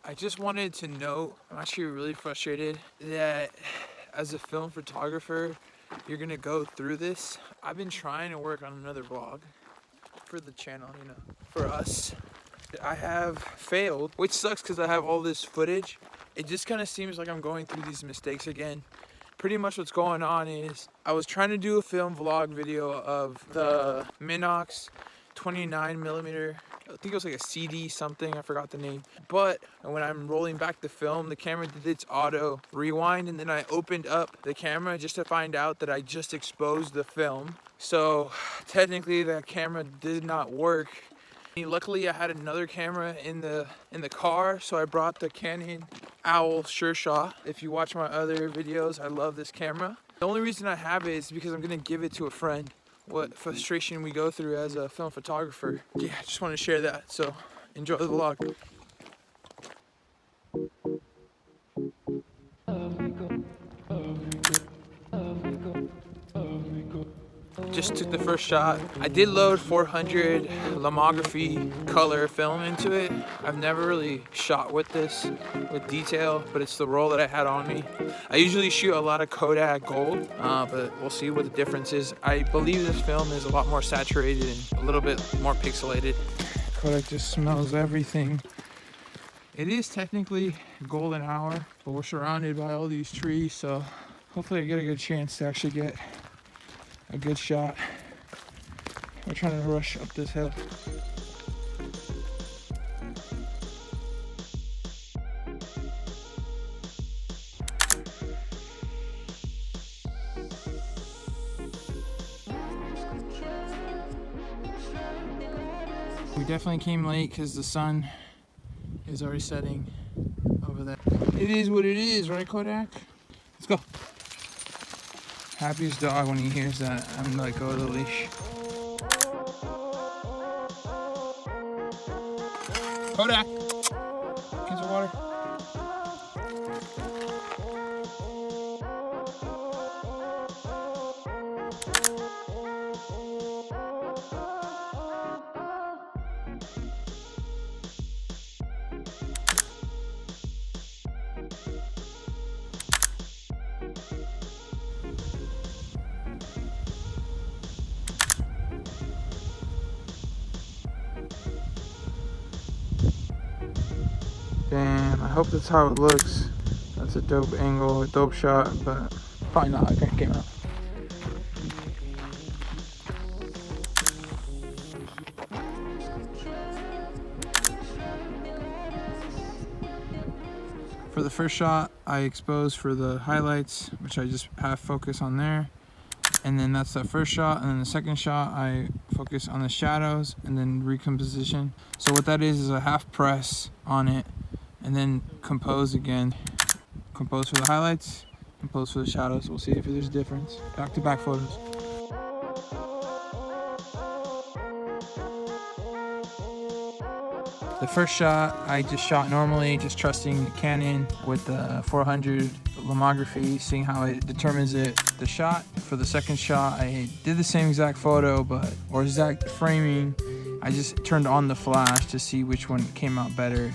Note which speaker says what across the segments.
Speaker 1: I just wanted to note, I'm actually really frustrated that as a film photographer, you're gonna go through this. I've been trying to work on another vlog for the channel, you know, for us. I have failed, which sucks because I have all this footage. It just kind of seems like I'm going through these mistakes again. Pretty much what's going on is I was trying to do a film vlog video of the Minox 29mm. I think it was like a CD something, I forgot the name. But when I'm rolling back the film, the camera did its auto rewind, and then I opened up the camera just to find out that I just exposed the film. So technically the camera did not work. Luckily I had another camera in the car, so I brought the Canon Owl Sure Shot. If you watch my other videos, I love this camera. The only reason I have it is because I'm gonna give it to a friend. What frustration we go through as a film photographer. Yeah, I just want to share that, so enjoy the vlog. Just took the first shot. I did load 400 lomography color film into it. I've never really shot with this with detail, but it's the roll that I had on me. I usually shoot a lot of Kodak gold, but we'll see what the difference is. I believe this film is a lot more saturated and a little bit more pixelated. Kodak just smells everything. It is technically golden hour, but we're surrounded by all these trees, so hopefully I get a good chance to actually get a good shot. We're trying to rush up this hill. We definitely came late because the sun is already setting over there. It is what it is, right, Kodak? Let's go. Happiest dog when he hears that I'm let go of the leash. Kodak! Get some water. Damn, I hope that's how it looks. That's a dope angle, a dope shot, but probably not. Okay, came out. For the first shot, I exposed for the highlights, which I just have focus on there. And then that's the first shot, and then the second shot I focus on the shadows and then recomposition. So what that is a half press on it, and then compose again. Compose for the highlights, compose for the shadows. We'll see if there's a difference. Back-to-back photos. The first shot I just shot normally, just trusting the Canon with the 400 lomography, seeing how it determines the shot. For the second shot, I did the same exact photo, or exact framing. I just turned on the flash to see which one came out better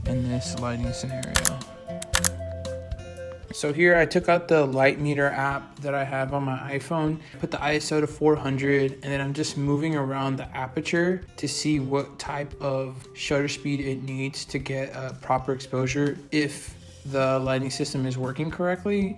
Speaker 1: in this lighting scenario. So here I took out the light meter app that I have on my iPhone, put the ISO to 400, and then I'm just moving around the aperture to see what type of shutter speed it needs to get a proper exposure if the lighting system is working correctly.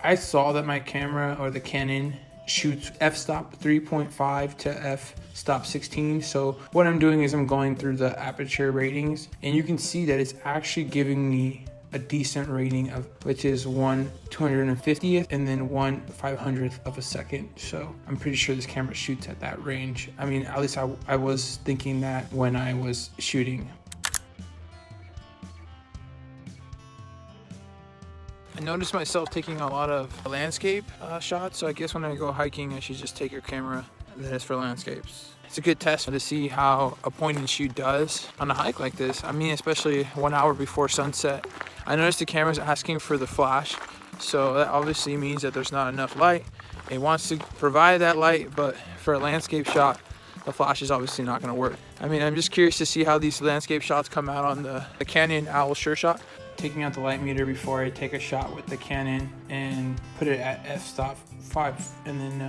Speaker 1: I saw that my camera, or the Canon, shoots f-stop 3.5 to f-stop 16. So what I'm doing is I'm going through the aperture ratings, and you can see that it's actually giving me a decent rating of, which is 1/250th and then 1/500th of a second. So I'm pretty sure this camera shoots at that range. I mean, at least I was thinking that when I was shooting. I noticed myself taking a lot of landscape shots, so I guess when I go hiking I should just take your camera that is for landscapes. It's a good test to see how a point and shoot does on a hike like this. I mean, especially 1 hour before sunset. I noticed the camera's asking for the flash, so that obviously means that there's not enough light. It wants to provide that light, but for a landscape shot, the flash is obviously not going to work. I mean, I'm just curious to see how these landscape shots come out on the Canon Owl Sure Shot. Taking out the light meter before I take a shot with the Canon and put it at f-stop 5 and then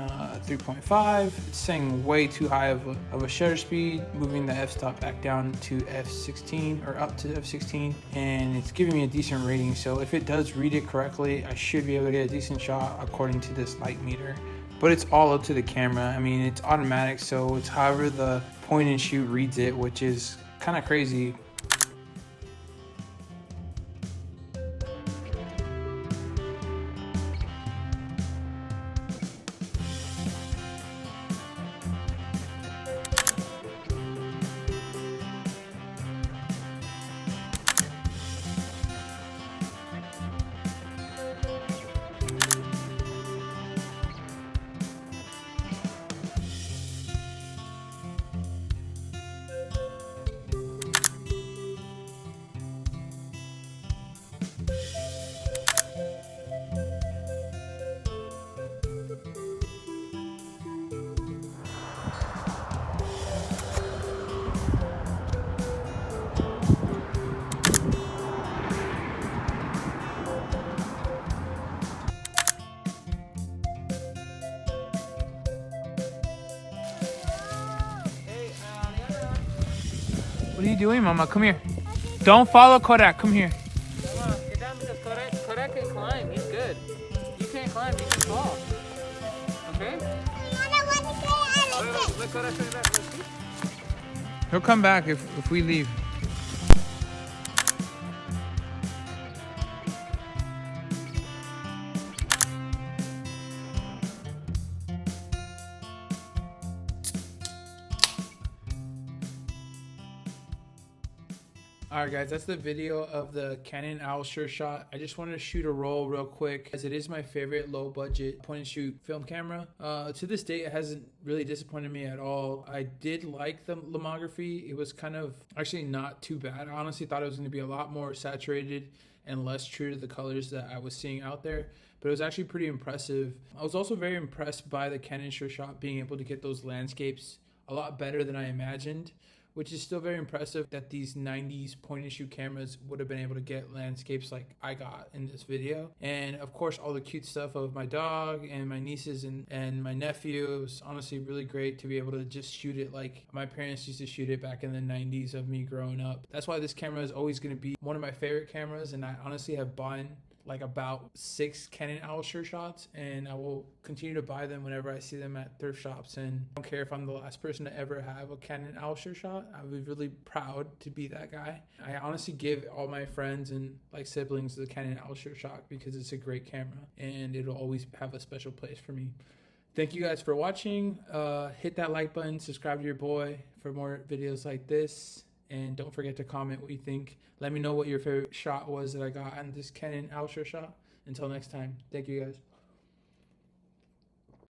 Speaker 1: 3.5. It's saying way too high of a shutter speed, moving the f-stop back down to f16 or up to f16, and it's giving me a decent rating. So if it does read it correctly, I should be able to get a decent shot according to this light meter. But it's all up to the camera. I mean, it's automatic, so it's however the point and shoot reads it, which is kind of crazy. What are you doing, Mama? Come here. Don't follow Kodak. Come here.
Speaker 2: Mama, get down because Kodak can climb. He's good. You can't climb. You can fall. Okay? Let Kodak turn back. Let's see.
Speaker 1: He'll come back if we leave. Alright guys, that's the video of the Canon Owl Sure Shot. I just wanted to shoot a roll real quick as it is my favorite low budget point and shoot film camera. To this date, it hasn't really disappointed me at all. I did like the lomography. It was kind of actually not too bad. I honestly thought it was going to be a lot more saturated and less true to the colors that I was seeing out there, but it was actually pretty impressive. I was also very impressed by the Canon Sure Shot being able to get those landscapes a lot better than I imagined, which is still very impressive that these 90s point and shoot cameras would have been able to get landscapes like I got in this video. And of course, all the cute stuff of my dog and my nieces and my nephew. It was honestly really great to be able to just shoot it like my parents used to shoot it back in the 90s of me growing up. That's why this camera is always gonna be one of my favorite cameras, and I honestly have bought like about 6 Canon Owl Sure Shots, and I will continue to buy them whenever I see them at thrift shops. And I don't care if I'm the last person to ever have a Canon Owl Sure Shot. I would be really proud to be that guy. I honestly give all my friends and like siblings the Canon Owl Sure Shot because it's a great camera and it'll always have a special place for me. Thank you guys for watching. Hit that like button, subscribe to your boy for more videos like this. And don't forget to comment what you think. Let me know what your favorite shot was that I got on this Canon Owl Sure Shot. Until next time, thank you guys.